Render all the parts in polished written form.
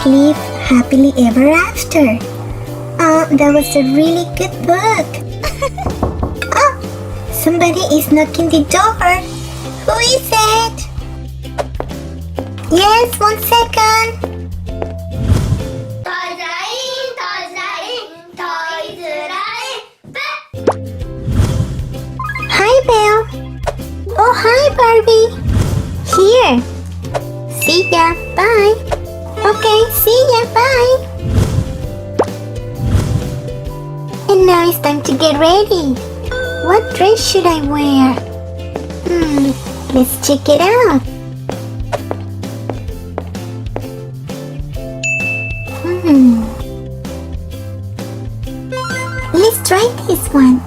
live happily ever after. Oh, that was a really good book. Oh, somebody is knocking the door. Who is it? Yes, 1 second. Hi, Belle. Oh, hi, Barbie. Here. See ya. Bye. Okay, see ya. Bye. And now it's time to get ready. What dress should I wear? Let's check it out. Let's try this one.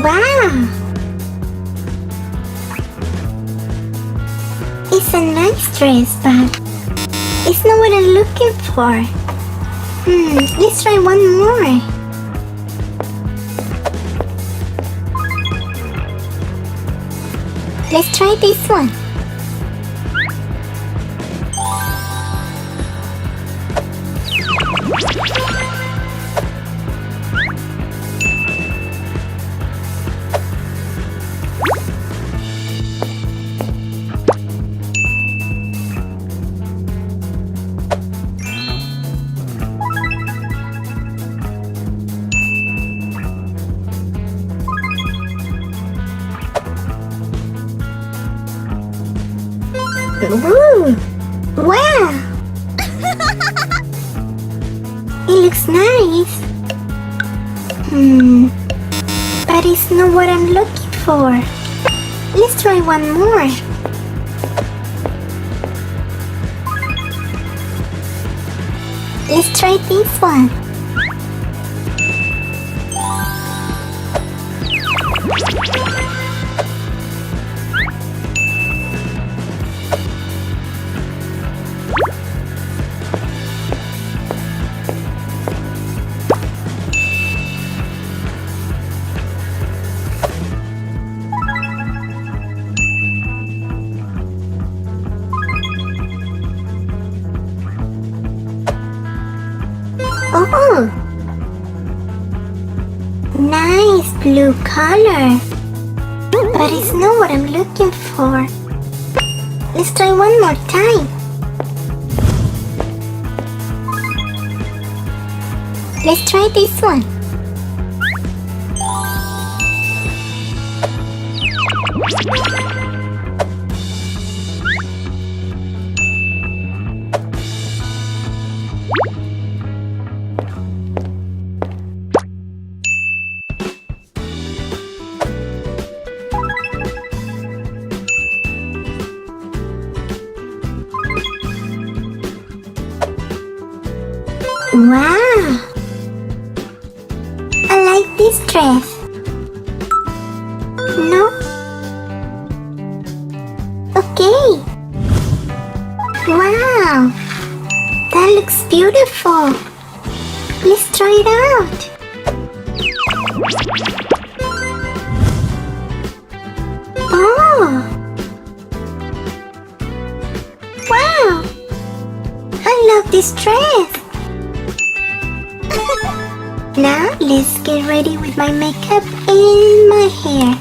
Wow! It's a nice dress, but it's not what I'm looking for. Let's try one more. Let's try this one. Ooh, wow! It looks nice. But it's not what I'm looking for. Let's try one more. Let's try this one. Oh, nice blue color, but it's not what I'm looking for. Let's try one more time. Let's try this one. Wow! I like this dress. No? Okay. Wow! That looks beautiful. Let's try it out. Oh! Wow! I love this dress. Now let's get ready with my makeup and my hair.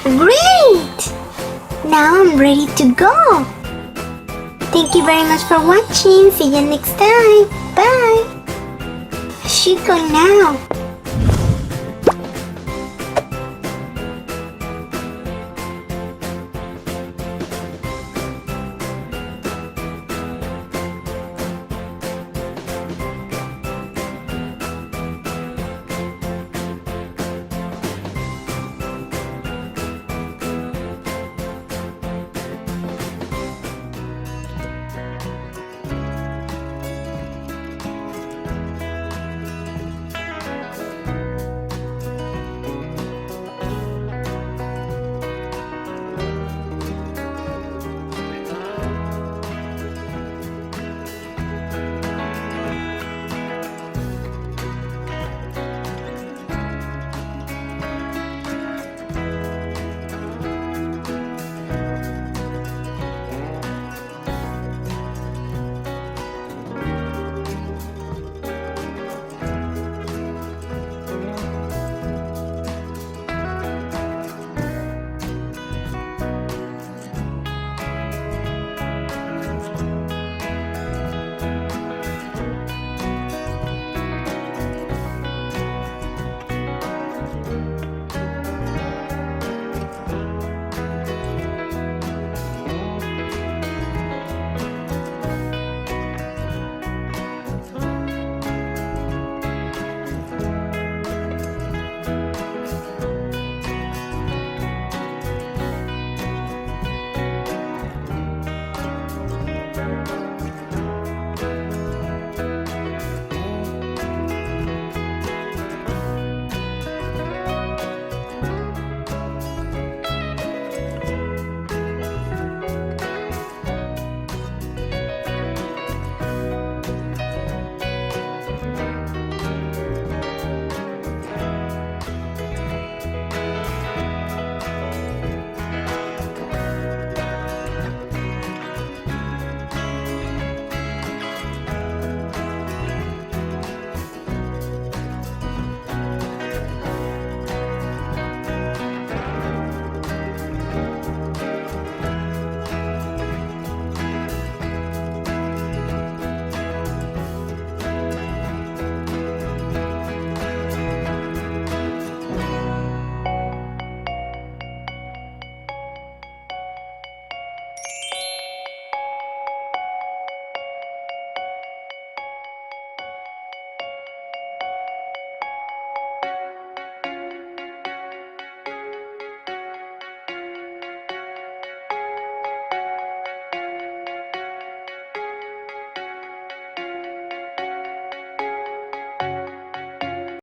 Great! Now I'm ready to go. Thank you very much for watching. See you next time. Bye. I should go now.